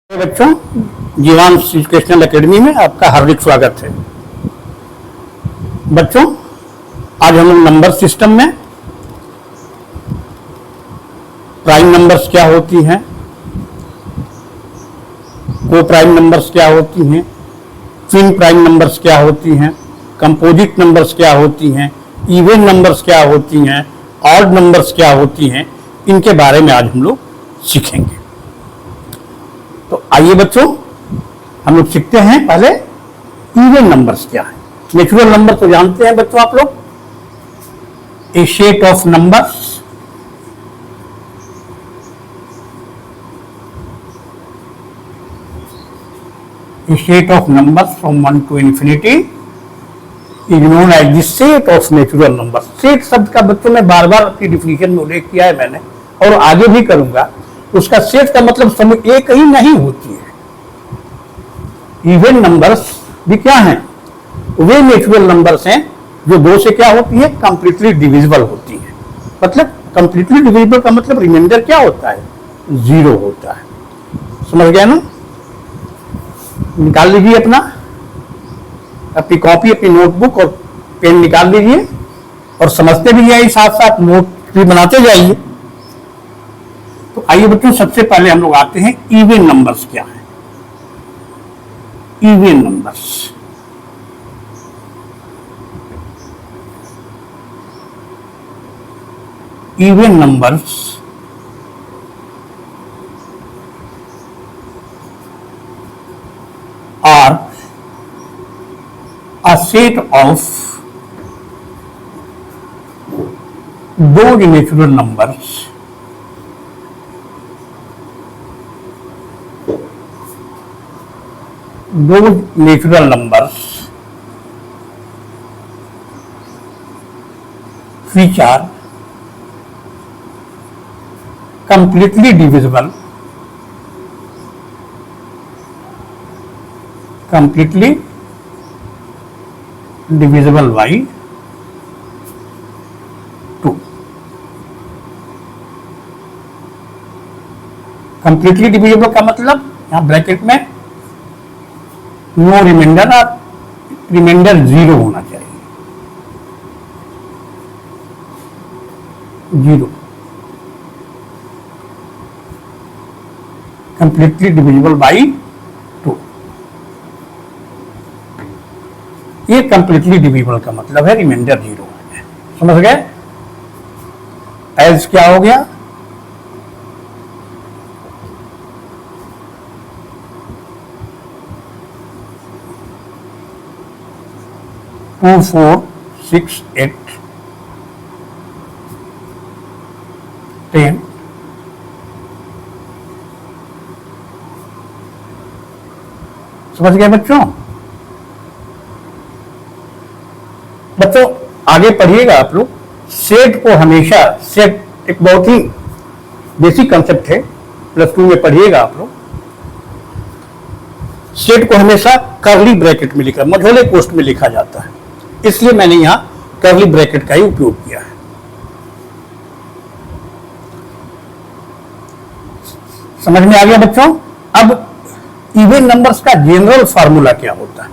बच्चों, जीवांश educational academy में आपका हार्दिक स्वागत है। बच्चों, आज हम लोग नंबर सिस्टम में प्राइम नंबर्स क्या होती हैं, को प्राइम नंबर्स क्या होती हैं, ट्विन प्राइम नंबर्स क्या होती हैं, कंपोजिट नंबर्स क्या होती हैं, इवन नंबर्स क्या होती हैं, ऑड नंबर्स क्या होती हैं, इनके बारे में आज हम लोग सीखेंगे। तो आइए बच्चों, हम लोग सीखते हैं पहले इवन नंबर्स क्या है। नेचुरल नंबर तो जानते हैं बच्चों आप लोग, a set of numbers from 1 to infinity is known as the set of natural number. Set शब्द का बच्चों में बार बार अपनी डिफिनेशन में उल्लेख किया है मैंने, और आगे भी करूंगा। उसका सेट का मतलब समूह एक ही नहीं होती है। इवन नंबर्स भी क्या हैं? वे नेचुरल नंबर्स हैं जो दो से क्या होती है, कंप्लीटली डिविजिबल होती है। मतलब कंप्लीटली डिविजिबल का मतलब रिमाइंडर क्या होता है? जीरो होता है। समझ गया ना? निकाल लीजिए अपनी कॉपी, अपनी नोटबुक और पेन निकाल लीजिए, और समझते भी जाइए, साथ साथ नोट भी बनाते जाइए। तो आइए बच्चों, सबसे पहले हम लोग आते हैं इवन नंबर्स क्या है। Even numbers are a set of those natural numbers which are completely divisible by 2. Completely divisible का मतलब यहां ब्रैकेट में नो रिमाइंडर, और रिमाइंडर जीरो होना चाहिए। Zero, completely divisible by 2। ये कंप्लीटली डिविजिबल का मतलब है रिमाइंडर जीरो है। समझ गए? एज क्या हो गया? टू 4 6 8 10 समझ गए बच्चों? आगे पढ़िएगा आप लोग। सेट को हमेशा, सेट एक बहुत ही बेसिक कंसेप्ट है, +2 में पढ़िएगा आप लोग। सेट को हमेशा कर्ली ब्रैकेट में लिखा, मझोले कोष्ठ में लिखा जाता है, इसलिए मैंने यहां कर्ली ब्रैकेट का ही उपयोग किया है। समझ में आ गया बच्चों? अब इवन नंबर्स का जनरल फार्मूला क्या होता है?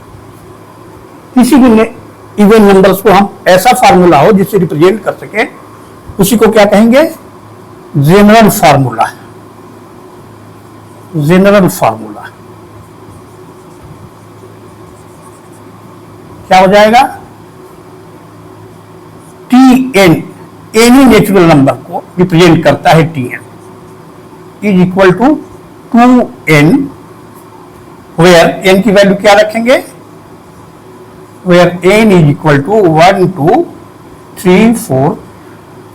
किसी भी इवन नंबर्स को हम ऐसा फार्मूला हो जिससे रिप्रेजेंट कर सके, उसी को क्या कहेंगे? General formula. जनरल फार्मूला क्या हो जाएगा? Tn, एनी नेचुरल नंबर को रिप्रेजेंट करता है Tn is equal to 2n, where n की वैल्यू क्या रखेंगे? where n is equal to 1 2 3 4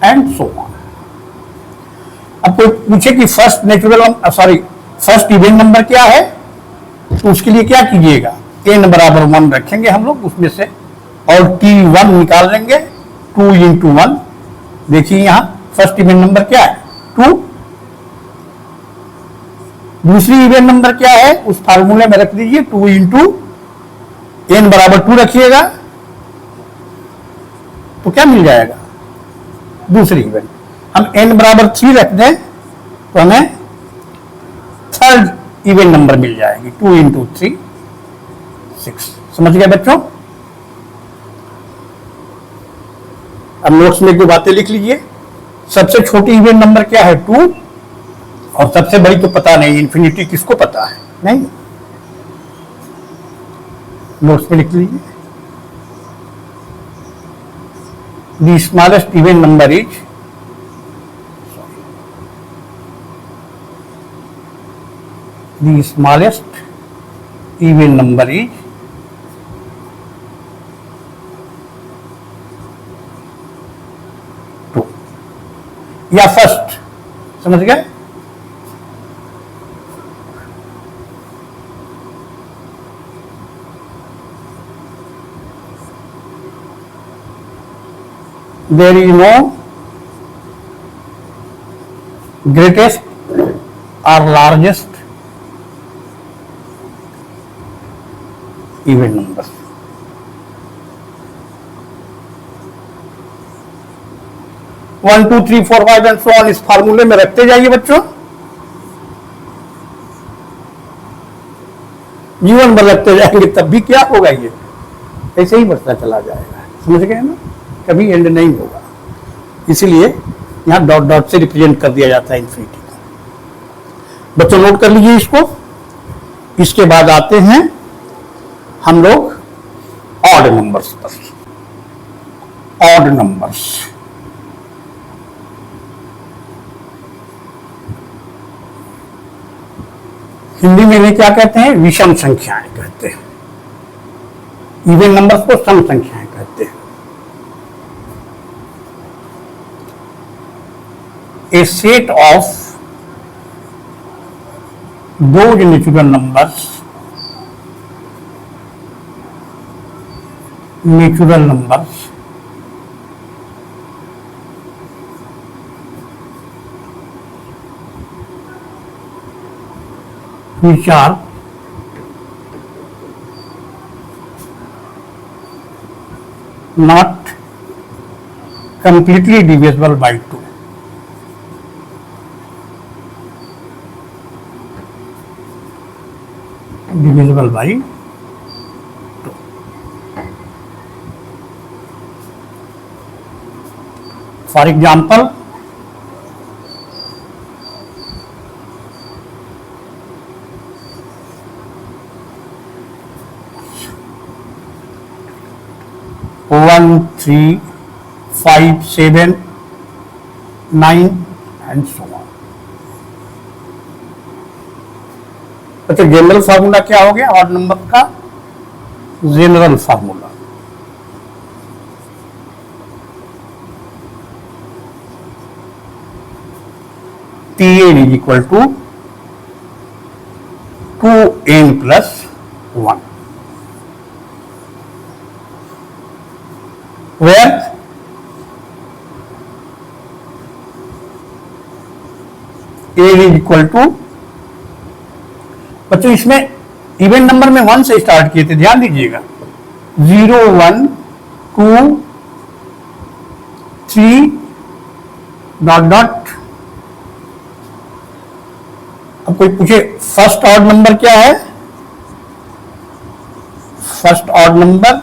and so on। अब कोई पूछे कि फर्स्ट इवन नंबर क्या है, तो उसके लिए क्या कीजिएगा? n बराबर 1 रखेंगे हम लोग उसमें से, और t1 निकाल लेंगे। 2 into 1, देखिए यहां फर्स्ट इवन नंबर क्या है? 2। दूसरी इवन नंबर क्या है? उस फार्मूले में रख दीजिए 2 into n बराबर 2 रखिएगा, तो क्या मिल जाएगा? दूसरी इवेंट। हम n बराबर 3 रख दें तो हमें थर्ड इवन नंबर मिल जाएगी। 2 इंटू 3 6। समझ गए बच्चों? अब नोट्स में 2 बातें लिख लीजिए। सबसे छोटी इवन नंबर क्या है? 2। और सबसे बड़ी तो पता नहीं, इन्फिनिटी किसको पता है? नहीं। नोट्स में लिख लीजिए। The smallest even number is the smallest even number is two या फर्स्ट। समझ गए? there is no greatest or largest even numbers। One two three four five and so on इस फार्मूले में रखते जाइए बच्चों। जीवन भर रखते जाएंगे तब भी क्या होगा? ये ऐसे ही बढ़ता चला जाएगा। समझ गए ना? कभी एंड नहीं होगा। इसीलिए यहां डॉट डॉट से रिप्रेजेंट कर दिया जाता है इन्फिनिटी को। बच्चों नोट कर लीजिए इसको। इसके बाद आते हैं हम लोग ऑड नंबर्स पर। ऑड नंबर्स हिंदी में इन्हें क्या कहते हैं? विषम संख्याएं कहते हैं। इवन नंबर्स को सम संख्याएं कहते हैं। A set of those natural numbers which are not completely divisible by 2। divisible by 2। For example, one 3 5 7 9 and so on. अच्छा, जनरल फार्मूला क्या हो गया ऑड नंबर का? General formula Tn is equal to 2n plus 1, where n is equal to, बच्चों इसमें even number में 1 से start किए थे, ध्यान दीजिएगा। 0 1 2 3 डॉट डॉट। अब कोई पूछे फर्स्ट ऑड नंबर क्या है? फर्स्ट ऑड नंबर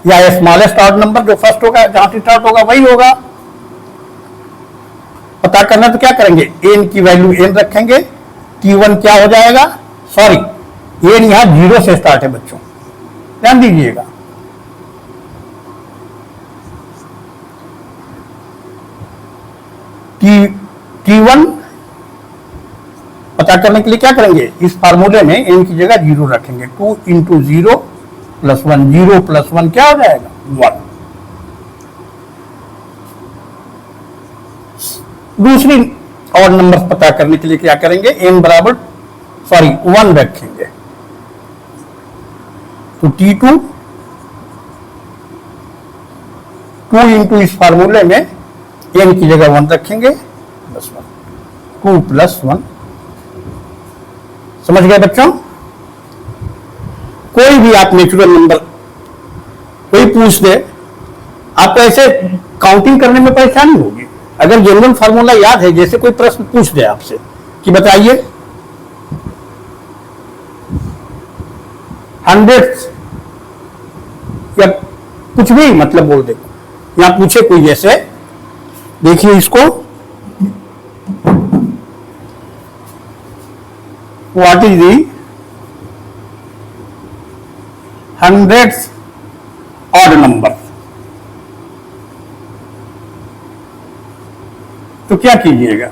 या स्मॉलेस्ट ऑड नंबर जो फर्स्ट होगा, जहां से स्टार्ट होगा वही होगा। पता करना तो क्या करेंगे? एन की वैल्यू एन रखेंगे। T1 क्या हो जाएगा? सॉरी, एन यहां 0 से स्टार्ट है बच्चों, ध्यान दीजिएगा। T1 पता करने के लिए क्या करेंगे? इस फार्मूले में एन की जगह 0 रखेंगे। 2 इंटू 0 प्लस 1, 0 प्लस 1 क्या हो जाएगा? 1। दूसरी और नंबर पता करने के लिए क्या करेंगे? n बराबर 1 रखेंगे। तो T2 2 इंटू इस फार्मूले में n की जगह 1 रखेंगे, प्लस 1, 2 प्लस 1। समझ गए बच्चों? कोई भी आप नेचुरल नंबर कोई पूछ दे, आपको ऐसे काउंटिंग करने में परेशानी होगी। अगर जनरल फार्मूला याद है, जैसे कोई प्रश्न पूछ दे आपसे कि बताइए हंड्रेड्स या कुछ भी मतलब बोल दे, यहां पूछे कोई, जैसे देखिए इसको, what is the hundreds odd number, तो क्या कीजिएगा,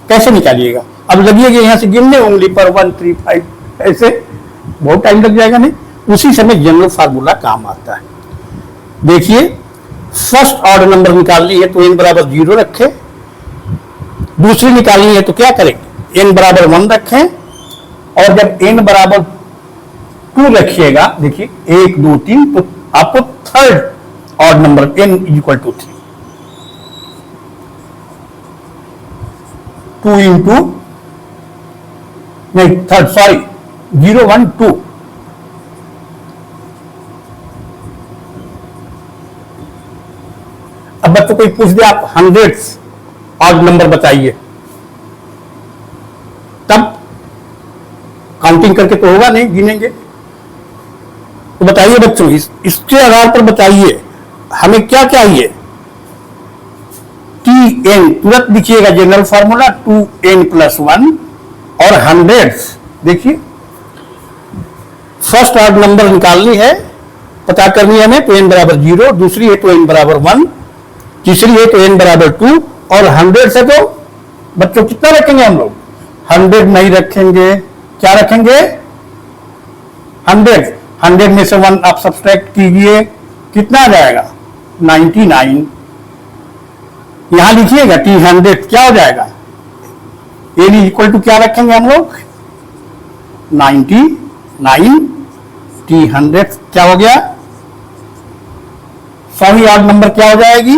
कैसे निकालिएगा? अब लगिएगा यहां से गिनने उंगली पर 1 3 5, ऐसे बहुत टाइम लग जाएगा। नहीं, उसी समय जनरल फार्मूला काम आता है। देखिए फर्स्ट ऑर्डर नंबर निकालनी है तो n बराबर 0 रखें, दूसरी निकालनी है तो क्या करेंगे, n बराबर 1 रखें, और जब n बराबर 2 रखिएगा, देखिए 1 2 3, तो आपको third order number n equal to 3, 2 into, नहीं थर्ड, सॉरी, 0 1 2, अब बच्चों कोई पूछ दे आप हंड्रेड्स ऑड नंबर बताइए, तब काउंटिंग करके तो होगा नहीं, गिनेंगे। तो बताइए बच्चों, इसके आधार पर बताइए हमें क्या चाहिए, टी एन, तुरंत लिखिएगा जनरल फार्मूला 2n + 1, और हंड्रेड्स, देखिए फर्स्ट ऑर्डर नंबर निकालनी है, पता करनी है हमें, तो n बराबर 0, दूसरी है तो n बराबर 1, तीसरी है तो n बराबर 2, और 100 से तो बच्चों कितना रखेंगे हम लोग, 100 नहीं रखेंगे, क्या रखेंगे 100, 100 में से 1 आप सब्सट्रैक्ट कीजिए, कितना आ जाएगा 99, यहां लिखिएगा टी 100 क्या हो जाएगा, n इक्वल टू क्या रखेंगे हम लोग 99, टी 100 क्या हो गया, सॉरी ऑड नंबर क्या हो जाएगी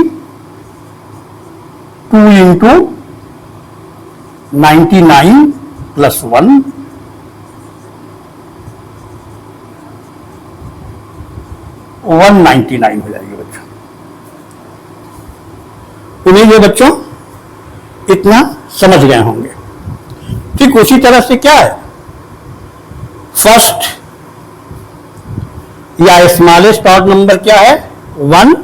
2 इंटू 99 + 1, 199 हो जाएगी बच्चों। उम्मीद है बच्चों इतना समझ गए होंगे। ठीक उसी तरह से क्या है, फर्स्ट या स्मॉलेस्ट ऑड नंबर क्या है 1,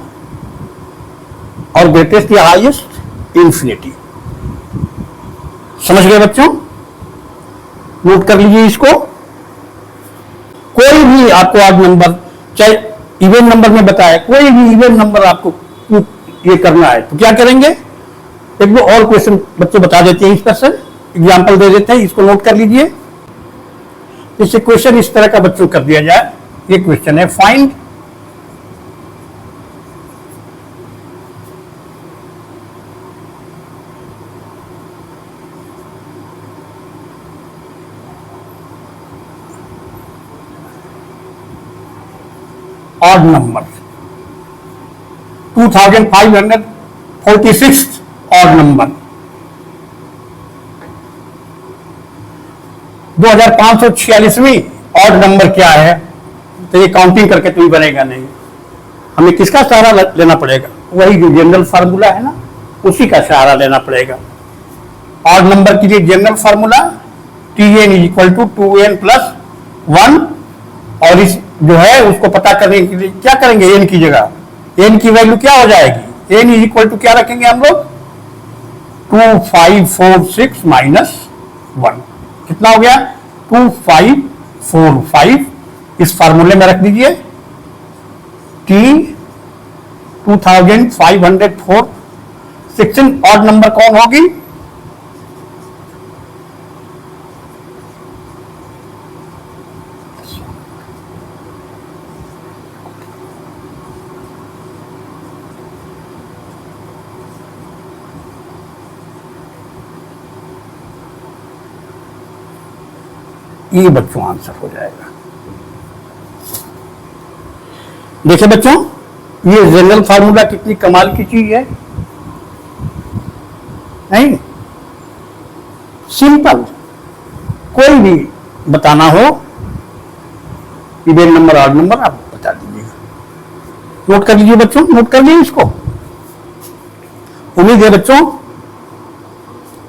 और ग्रेटेस्ट या हाईएस्ट इंफिनिटी। समझ गए बच्चों, नोट कर लीजिए इसको। कोई भी आपको ऑड नंबर, चाहे इवन नंबर में बताया, कोई भी इवन नंबर आपको ये करना है तो क्या करेंगे, एक दो और क्वेश्चन बच्चों बता देते हैं, इस पर सर एग्जाम्पल दे देते हैं, इसको नोट कर लीजिए। इससे क्वेश्चन इस तरह का बच्चों कर दिया जाए, ये क्वेश्चन है find odd number 2546 odd number, 2546वीं ऑड नंबर क्या है, तो ये काउंटिंग करके तो ही बनेगा नहीं, हमें किसका सहारा लेना पड़ेगा, वही जो जनरल फार्मूला है ना, उसी का सहारा लेना पड़ेगा। ऑड नंबर के लिए जनरल फार्मूला Tn = 2n + 1, और इस जो है उसको पता करने के लिए क्या करेंगे, n की जगह n की वैल्यू क्या हो जाएगी, n = क्या रखेंगे हम लोग 2546 - 1, कितना हो गया 2545, इस फार्मूले में रख दीजिए T 2504, सेक्शन ऑड नंबर कौन होगी, ये बच्चों आंसर हो जाएगा। देखिए बच्चों, ये जनरल फार्मूला कितनी कमाल की चीज है, नहीं सिंपल, कोई भी बताना हो इवन नंबर ऑड नंबर आप बता दीजिएगा। नोट कर लीजिए बच्चों, नोट कर लीजिए इसको, उम्मीद है बच्चों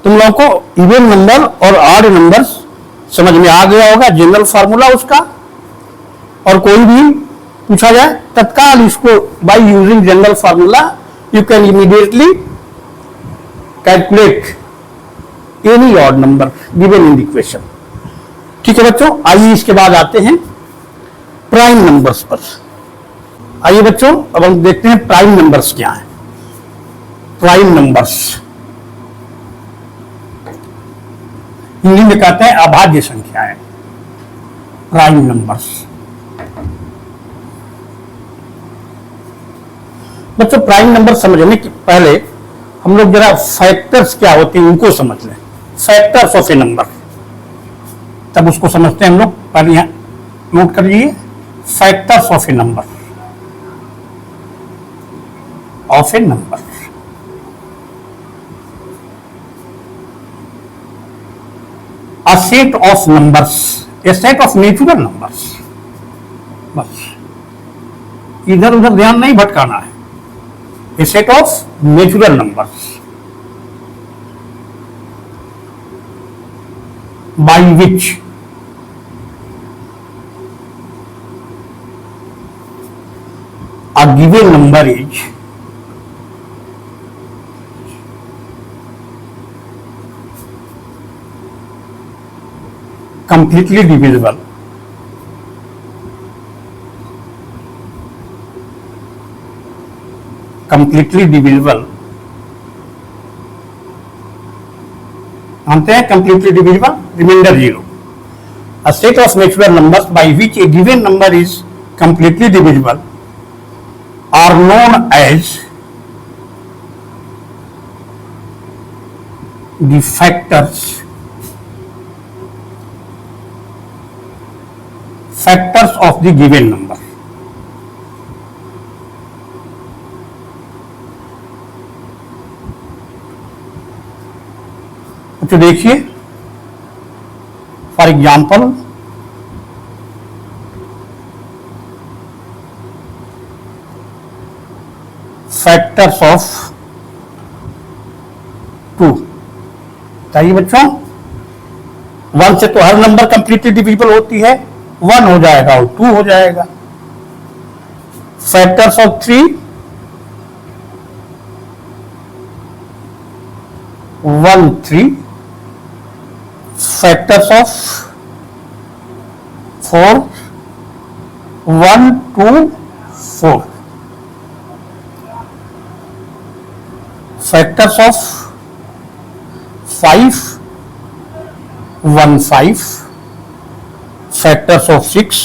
तुम लोगों को इवन नंबर और ऑड नंबर समझ में आ गया होगा, जनरल फार्मूला उसका। और कोई भी पूछा जाए तत्काल इसको by using general formula you can immediately calculate any odd number given in the equation. ठीक है बच्चों, आइए इसके बाद आते हैं प्राइम नंबर्स पर। आइए बच्चों अब हम देखते हैं प्राइम नंबर्स क्या है। प्राइम नंबर्स हिंदी में कहते हैं अभाज्य संख्याएं, प्राइम नंबर्स। बच्चों प्राइम नंबर समझने के पहले हम लोग जरा फैक्टर्स क्या होते हैं उनको समझ लें। फैक्टर्स ऑफ ए नंबर, तब उसको समझते हैं हम लोग। पहले यहां नोट कर लीजिए, factors of A number, of A number. A set of numbers, a set of natural numbers। बस इधर उधर ध्यान नहीं भटकाना है। A set of natural numbers by which a given number is completely divisible, completely divisible, जानते हैं completely divisible, remainder 0। A set of natural numbers by which a given number is completely divisible are known as the factors of the given number। तो देखिए for example factors of 2। चाहिए बच्चों 1 से तो हर number completely divisible होती है, 1 हो जाएगा और 2 हो जाएगा। Factors of 3 1 3, factors of 4 1 2 4, factors of 5 1 5, factors of 6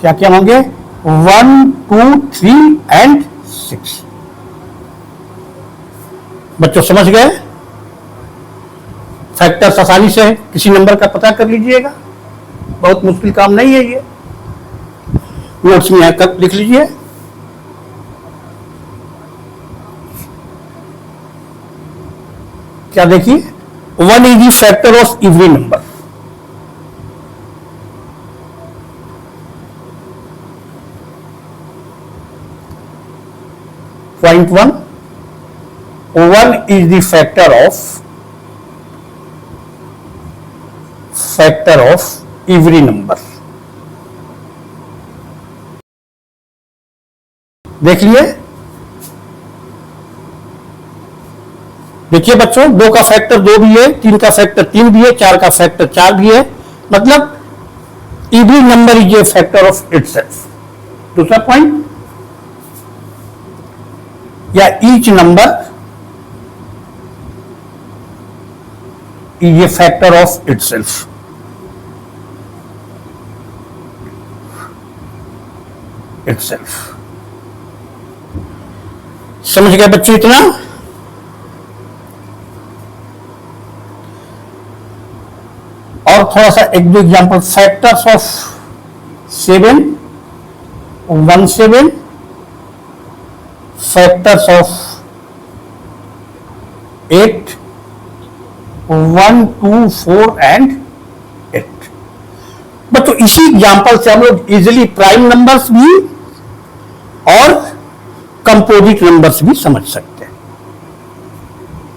क्या क्या होंगे 1 2 3 एंड 6। बच्चों समझ गए? फैक्टर्स आसानी से किसी नंबर का पता कर लीजिएगा, बहुत मुश्किल काम नहीं है ये। नोट्स में आकर लिख लीजिए। क्या देखिए 1 is the factor of every number। Point 1, 1 is the factor of every number। देख लिए। देखिए बच्चों 2 का फैक्टर 2 भी है, 3 का फैक्टर 3 भी है, 4 का फैक्टर 4 भी है, मतलब every number is a factor of itself. दूसरा पॉइंट, या each number is a factor of itself. समझ गए बच्चों इतना? और थोड़ा सा एक दो example, factors of 7 1 7, factors of 8 1 2 4 and 8। बच्चों इसी एग्जाम्पल से हम लोग इजिली प्राइम नंबर्स भी और कंपोजिट नंबर्स भी समझ सकते हैं।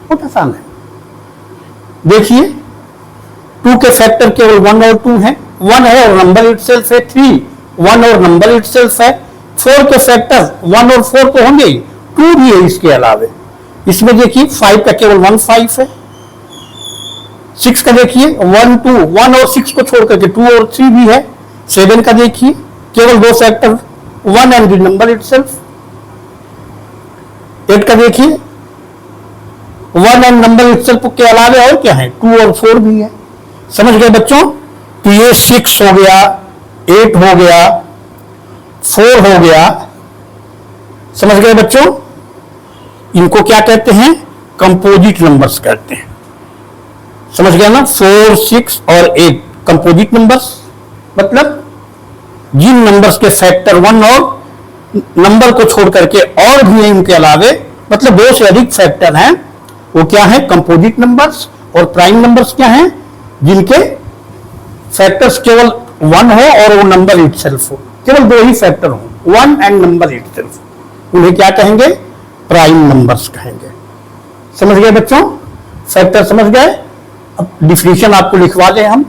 बहुत आसान है। देखिए 2 के फैक्टर केवल 1 और 2 है, 1 है और नंबर इटसेल्फ है, 3 1 और नंबर इटसेल्फ है, 4 के फैक्टर 1 और 4 तो होंगे ही, 2 भी है इसके अलावे। इसमें देखिए 5 का केवल 1 5 है, 6 का देखिए 1 2 1 और 6 को छोड़ करके 2 और 3 भी है, 7 का देखिए केवल 2 factor 1 and the number itself, 8 का देखिए 1 एंड नंबर इटसेल्फ के अलावे और क्या है, 2 और 4 भी है। समझ गए बच्चों? तो ये 6 हो गया, 8 हो गया, 4 हो गया। समझ गए बच्चों? इनको क्या कहते हैं? कंपोजिट नंबर्स कहते हैं। समझ गया ना? 4 6 और 8 कंपोजिट नंबर्स, मतलब जिन नंबर्स के फैक्टर 1 और नंबर को छोड़ करके और भी हैं इनके अलावे, मतलब 2 से अधिक फैक्टर हैं, वो क्या है? Composite numbers. और प्राइम नंबर्स क्या हैं? जिनके फैक्टर्स केवल 1 हो और वो नंबर इटसेल्फ हो, केवल 2 ही फैक्टर हो, 1 एंड नंबर इटसेल्फ, उन्हें क्या कहेंगे? प्राइम नंबर्स कहेंगे। समझ गए बच्चों? फैक्टर समझ गए? अब डिफिनेशन आपको लिखवा दें हम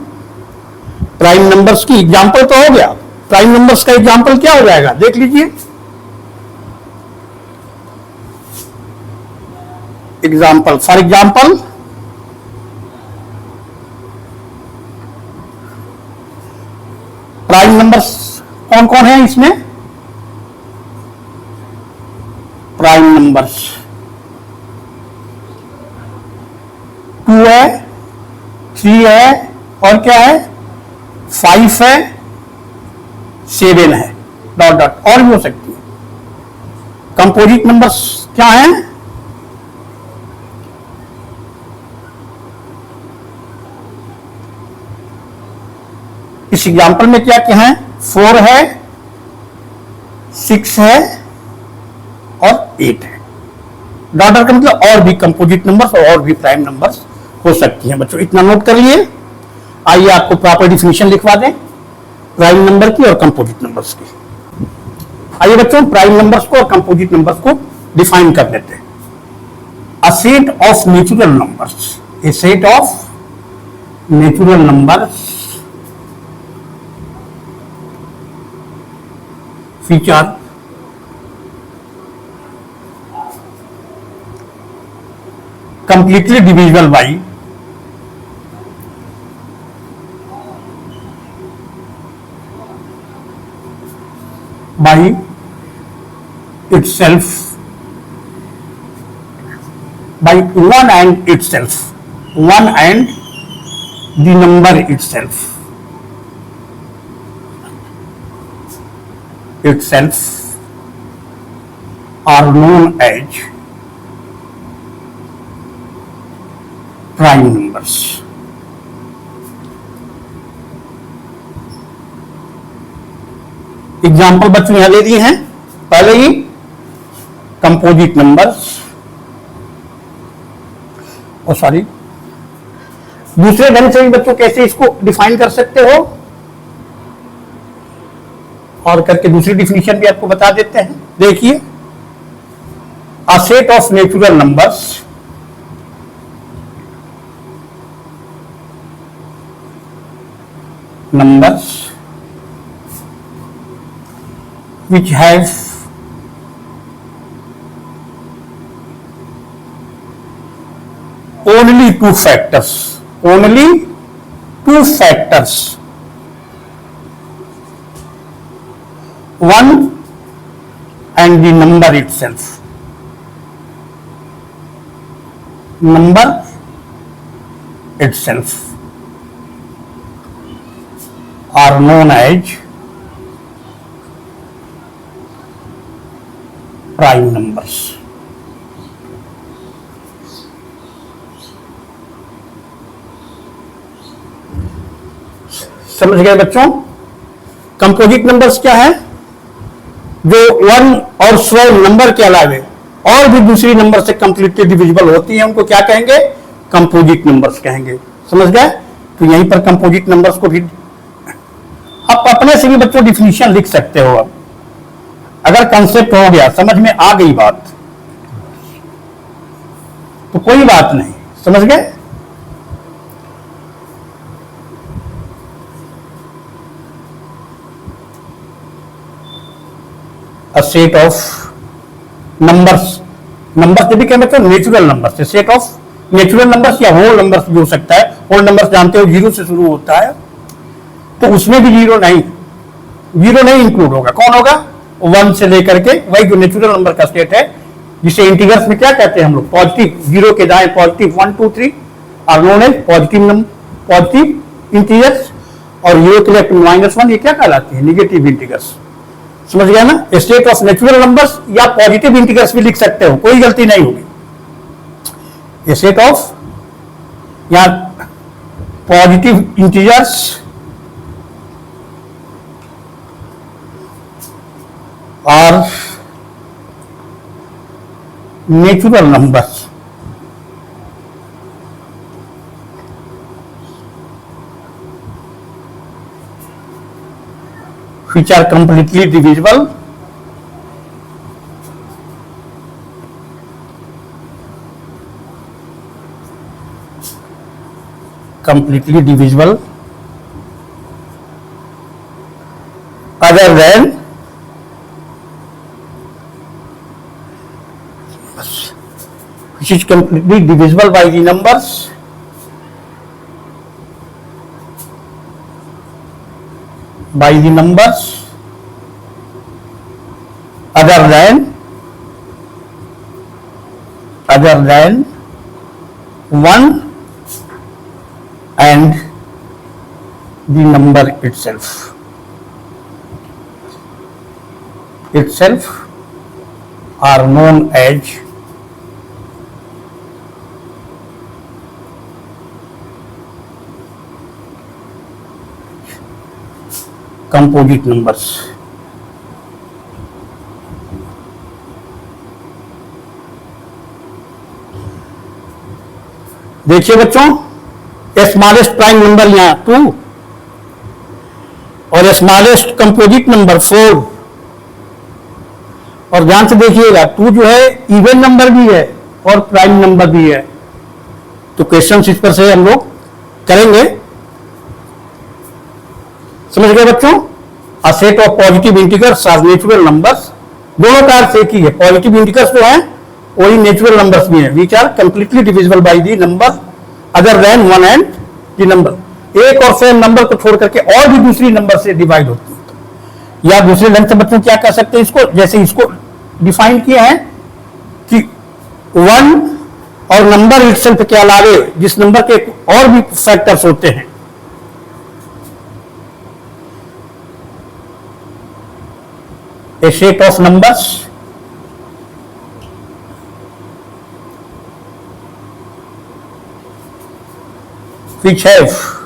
प्राइम नंबर्स की। एग्जांपल तो हो गया, प्राइम नंबर्स का एग्जांपल क्या हो जाएगा देख लीजिए। Example, for example prime numbers कौन कौन है इसमें? प्राइम नंबर्स 2 है, 3 है, और क्या है? 5 है, 7 है, डॉट डॉट और भी हो सकती है। कंपोजिट नंबर्स क्या है? इस एग्जाम्पल में क्या क्या है? 4 है, 6 है और 8 है। डॉट डॉट का मतलब और भी कंपोजिट नंबर्स और भी प्राइम नंबर्स हो सकती हैं। बच्चों इतना नोट कर लिए। आइए आपको प्रॉपर डिफिनेशन लिखवा दें प्राइम नंबर की और कंपोजिट नंबर्स की। आइए बच्चों प्राइम नंबर्स को और कंपोजिट नंबर्स को डिफाइन कर लेते हैं। अ set of natural numbers, A set of natural numbers which are completely divisible by itself, by one and itself, one and the number itself are known as prime numbers. Example बच्चों यहां दे दिए हैं पहले ही। Composite numbers, और sorry दूसरे ढंग से भी बच्चों कैसे इसको डिफाइन कर सकते हो, और करके दूसरी डिफिनेशन भी आपको बता देते हैं। देखिए अ set of natural numbers which have only two factors, one and the number itself, are known as prime numbers. समझ गए बच्चों? कंपोजिट नंबर्स क्या है? जो 1 और 12 नंबर के अलावे और भी दूसरी नंबर से कंप्लीटली डिविजिबल होती है, उनको क्या कहेंगे? कंपोजिट नंबर्स कहेंगे। समझ गए? तो यहीं पर कंपोजिट नंबर्स को भी आप अपने से भी बच्चों डिफिनीशन लिख सकते हो। अब अगर कंसेप्ट हो गया, समझ में आ गई बात, तो कोई बात नहीं, समझ गए। अ सेट ऑफ नंबर्स, नंबर्स भी क्या मतलब natural numbers, set of natural numbers या होल नंबर्स भी हो सकता है। होल नंबर्स जानते हो जीरो से शुरू होता है, तो उसमें भी जीरो नहीं इंक्लूड होगा। कौन होगा? 1 से लेकर के, वही जो नेचुरल नंबर का सेट है, जिसे इंटीजर्स में क्या कहते हैं हम लोग, पॉजिटिव, जीरो के दाएं positive 1 2 3 are known as positive integers, और जीरो के लेफ्ट -1 ये क्या कहलाती है, निगेटिव इंटीजर्स। समझ गया ना। स्टेट ऑफ नेचुरल नंबर्स या पॉजिटिव इंटीजर्स भी लिख सकते हो, कोई गलती नहीं होगी। स्टेट ऑफ या पॉजिटिव इंटीजर्स और natural numbers which are completely divisible other than which is completely divisible by the numbers other than 1 and the number itself are known as composite numbers। देखिए बच्चों, स्मॉलेस्ट प्राइम नंबर यहां 2 और smallest composite number 4। और ध्यान से देखिएगा, 2 जो है इवन नंबर भी है और प्राइम नंबर भी है। तो क्वेश्चन इस पर से हम लोग करेंगे, समझ गए बच्चों। A set of positive integers are natural numbers, दोनों का अर्थ एक ही है। पॉजिटिव इंटीजर्स जो है वही नेचुरल नंबर्स भी हैं, which are completely divisible by the number other than 1 and the number. एक और सेम नंबर को छोड़ करके और भी दूसरी नंबर से डिवाइड होती है। या दूसरे ढंग से बच्चों क्या कर सकते हैं इसको, जैसे इसको डिफाइन किया है कि 1 और नंबर इटसेल्फ के अलावे जिस नंबर के और भी फैक्टर्स होते हैं, a set of numbers which have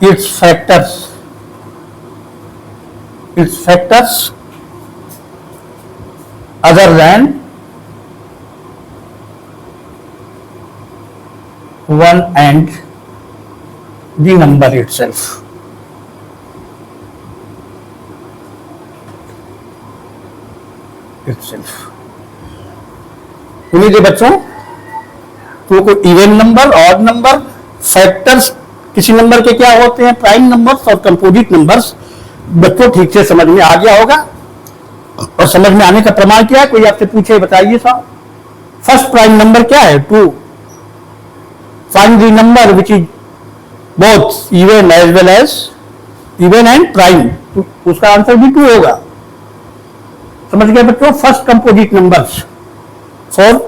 its factors other than 1 and the number itself। उम्मीद है बच्चों तो कोई even number, odd number, factors किसी नंबर के क्या होते हैं, प्राइम नंबर्स और कंपोजिट नंबर्स, बच्चों ठीक से समझ में आ गया होगा। और समझ में आने का प्रमाण क्या है, कोई आपसे पूछे बताइए साहब। फर्स्ट प्राइम नंबर क्या है, 2। Find the number which is both even as well as even and prime, तो उसका आंसर भी 2 होगा। समझ गए बच्चों। फर्स्ट कंपोजिट नंबर्स 4,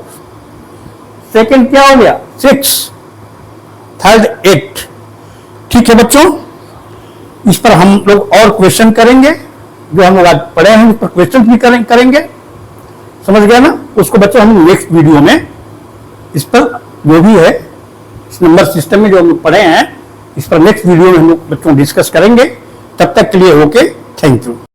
सेकंड क्या हो गया 6, थर्ड 8। ठीक है बच्चों, इस पर हम लोग और क्वेश्चन करेंगे, जो हम लोग आज पढ़े हैं उस पर क्वेश्चन भी करेंगे। समझ गया ना। उसको बच्चों हम नेक्स्ट वीडियो में इस पर जो भी है इस नंबर सिस्टम में जो हम लोग पढ़े हैं, इस पर नेक्स्ट वीडियो में हम लोग बच्चों डिस्कस करेंगे। तब तक के लिए ओके, थैंक यू।